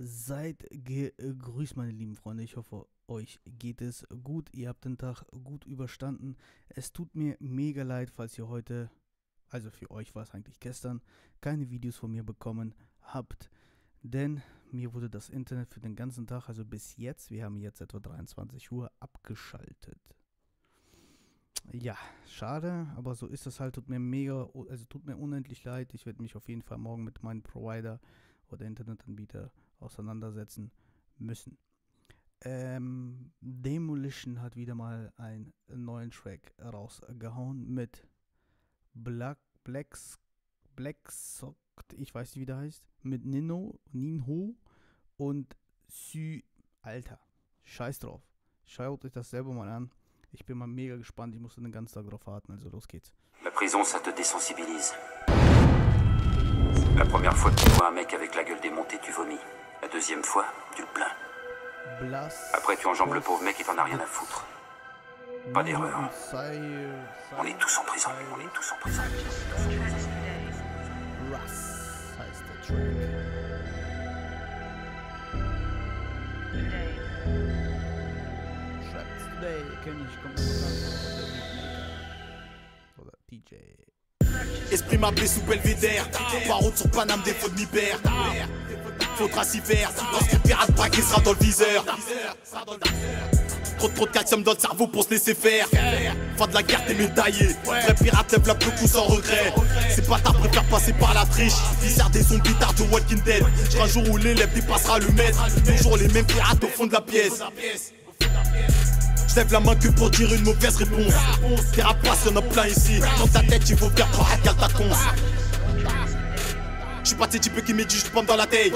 Seid gegrüßt, meine lieben Freunde. Ich hoffe, euch geht es gut. Ihr habt den Tag gut überstanden. Es tut mir mega leid, falls ihr heute, also für euch war es eigentlich gestern, keine Videos von mir bekommen habt. Denn mir wurde das Internet für den ganzen Tag, also bis jetzt, wir haben jetzt etwa 23 Uhr, abgeschaltet. Ja, schade, aber so ist das halt. Tut mir unendlich leid. Ich werde mich auf jeden Fall morgen mit meinem Provider oder Internetanbieter auseinandersetzen müssen. Demolition hat wieder mal einen neuen Track rausgehauen mit Black Sock, ich weiß nicht, wie der heißt, mit Ninho und Sü. Alter, scheiß drauf. Schaut euch das selber mal an. Ich bin mal mega gespannt, ich musste den ganzen Tag drauf warten, also los geht's. La prison, ça te désensibilise. La première fois que tu vois un mec avec la gueule démontée, tu vomis. La deuxième fois, tu le plains. Après, tu enjambes le pauvre mec et t'en as rien à foutre. Pas d'erreur. On est tous en prison, on est tous en prison. Russ heißt der Track. Traps Today kenne ich, kommt oder DJ. Esprit mappé sous Belvédère, barreau sur Paname, défaut de mi-père. Faudra s'y faire, lorsque le pirate braqué sera dans le viseur. Trop de calcium dans le cerveau pour se laisser faire. Fin de la guerre, t'es médaillé. Vrai pirate lève la coup sans regret. Ces bâtards préfèrent passer par la triche. Ils servent des zombies tard de Walking Dead. Un jour où l'élève dépassera le maître. Toujours les mêmes pirates au fond de la pièce. Lève la main que pour dire une mauvaise réponse. Tes rapaces, y'en a plein ici. Dans ta tête, il faut faire pour cale ta conce. J'suis pas de ces types qui médusent, j'te pomme dans la tête.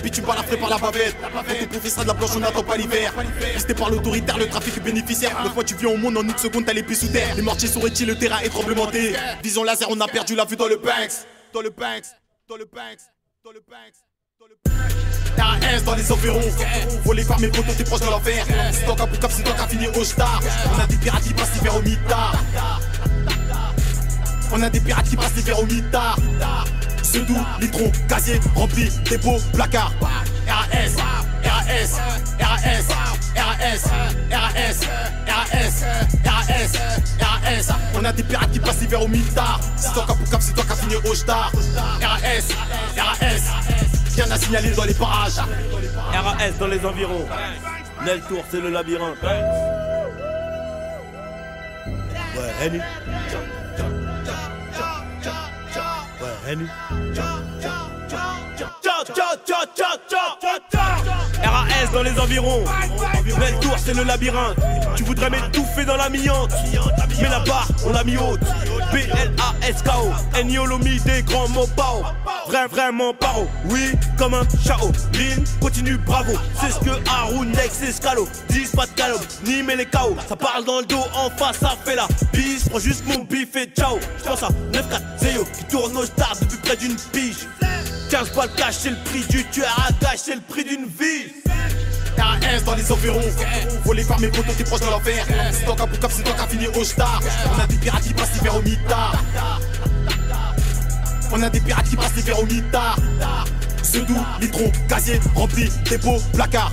Puis tu me balafrais par la bavette. Quand ton professeur de la planche, on n'attend pas l'hiver. Pisté par l'autoritaire, le trafic bénéficiaire. Le fois tu viens au monde en une seconde, t'as les pieds sous terre. Les mortiers sont-ils, le terrain est tremblementé. Vision laser, on a perdu la vue dans le Banks. Dans le Banks, dans le Banks, dans le Banks. RAS dans les environs, volé par mes potos, t'es proche de l'enfer. C'est toi qu'à Boukab, c'est toi qu'à finir au star. On a des pirates qui passent l'hiver au mitard. On a des pirates qui passent l'hiver au mitard. Sedou, litron, casier, rempli, dépôt, placard. RAS, RAS, RAS, RAS, RAS, RAS, RAS, RAS. On a des pirates qui passent l'hiver au mitard. C'est toi qu'à Boukab, c'est toi qu'à finir au star. RAS, RAS. Rien à signaler dans les parages. RAS dans les environs. Nel Tour, c'est le labyrinthe. Ouais, Henny. Ouais, Henny. RAS dans les environs. Nel Tour, c'est le labyrinthe. Tu voudrais m'étouffer dans l'amiante, mais la barre, on l'a mis haute. B-L-A-S-K-O. Eniolomi des grands mots pao. Vraiment paro, oui, comme un chao. Lin, continue, bravo. C'est ce que Haroun Nex escalo. 10 pas de calope, ni mais les KO. Ça parle dans le dos, en face, ça fait la bise. Prends juste mon bif et ciao. J'pense à 9-4-0 qui tourne au stade depuis près d'une pige. 15 balles cash, c'est le prix du tueur à gage, c'est le prix d'une vie. RAS dans les environs, volé par mes potos, t'es proche de l'enfer. C'est toi qu'à Boukab, c'est toi qu'à finir au star. On a des pirates qui passent l'hiver au mitard. On a des pirates qui passent l'hiver au mitard. Sedou, litron, casier, rempli, dépôt, placard.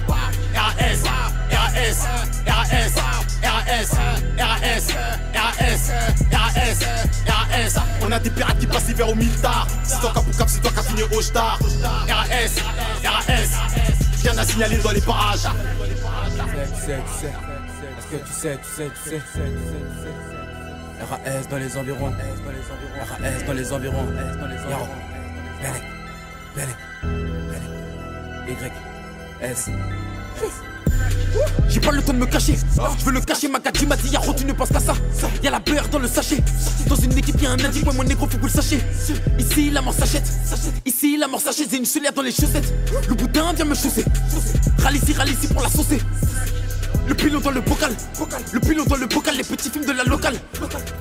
RAS, RAS, RAS, RAS, RAS, RAS, RAS, RAS. On a des pirates qui passent l'hiver au mitard. C'est toi qu'à Boukab, c'est toi qu'à finir au star. RAS, RAS. Rien à signaler dans les parages. Est-ce que tu sais. RAS dans les environs. RAS dans les environs. Yaro. Belek. YS. J'ai pas le temps de me cacher, je veux le cacher, ma gâte m'a dit Yaro tu ne penses qu'à ça. Y'a la beurre dans le sachet. Dans une équipe y'a un indique, ouais mon négro faut que vous le sachiez. Ici la mort s'achète, ici la mort s'achète. J'ai une chelière dans les chaussettes, le boudin vient me chausser. Râle ici pour la saucer. Le pilon dans le bocal, les petits films de la locale.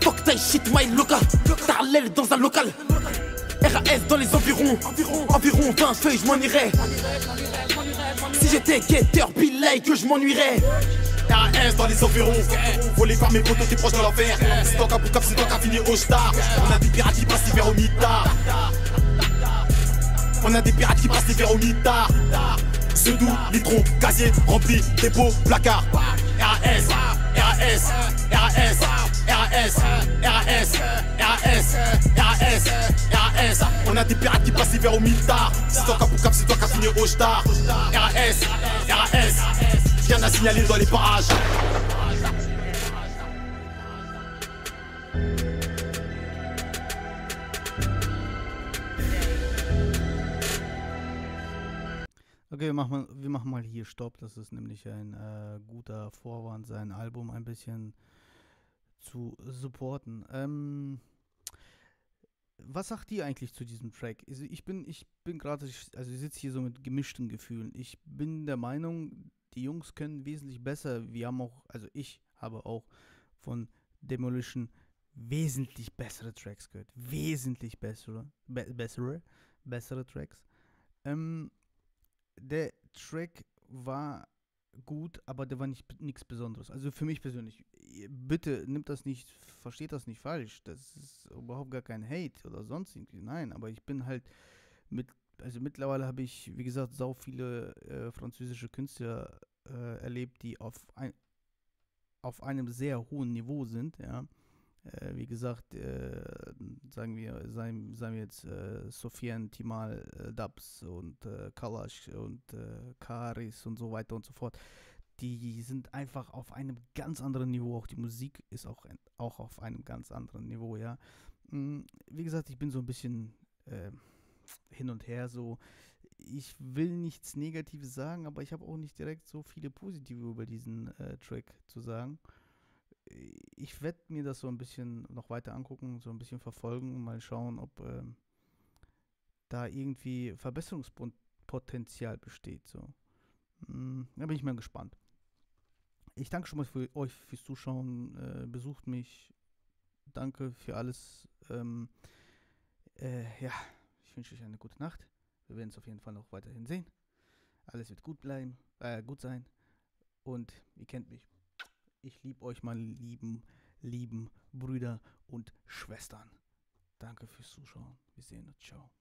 Fuck ta shit my loca, Tarlel dans un local. RAS dans les environs, environ 20 feuilles, je m'en irais. Si j'étais guetteur, Bilay, que je m'ennuierais. RAS dans les environs, volé par mes potos, t'es proche de l'enfer. C'est toi qu'à Boukab, c'est toi qu'à finir au star. On a des pirates qui passent l'hiver au mitard. On a des pirates qui passent l'hiver au mitard. Sedou, litron, casier, rempli, dépôt, placard. RAS, RAS, RAS, RAS, RAS, RAS, RAS, RAS. On a des pirates qui passent l'hiver au militard. C'est toi qui cap, c'est toi qui as fini au star. RAS, RAS, rien à signaler dans les parages. Okay, wir machen mal hier Stopp. Das ist nämlich ein guter Vorwand, sein Album ein bisschen zu supporten. Was sagt ihr eigentlich zu diesem Track? Also ich bin gerade, also ich sitze hier so mit gemischten Gefühlen. Ich bin der Meinung, die Jungs können wesentlich besser. Ich habe auch von Demolition wesentlich bessere Tracks gehört. Wesentlich bessere Tracks. Der Track war gut, aber der war nichts Besonderes. Also für mich persönlich. Bitte versteht das nicht falsch. Das ist überhaupt gar kein Hate oder sonst irgendwie. Nein, aber ich bin halt mittlerweile habe ich, wie gesagt, sau viele französische Künstler erlebt, die auf einem sehr hohen Niveau sind, ja. Wie gesagt, sagen wir jetzt Sofiane, Timal, Dubs und Kalash und Karis und so weiter und so fort. Die sind einfach auf einem ganz anderen Niveau. Auch die Musik ist auch auf einem ganz anderen Niveau, ja. Wie gesagt, ich bin so ein bisschen hin und her so. Ich will nichts Negatives sagen, aber ich habe auch nicht direkt so viele Positive über diesen Track zu sagen. Ich werde mir das so ein bisschen noch weiter angucken, so ein bisschen verfolgen und mal schauen, ob da irgendwie Verbesserungspotenzial besteht. So. Da bin ich mal gespannt. Ich danke schon mal für euch fürs Zuschauen. Besucht mich. Danke für alles. Ja, ich wünsche euch eine gute Nacht. Wir werden es auf jeden Fall noch weiterhin sehen. Alles wird gut sein. Und ihr kennt mich. Ich liebe euch, meine lieben Brüder und Schwestern. Danke fürs Zuschauen. Wir sehen uns. Ciao.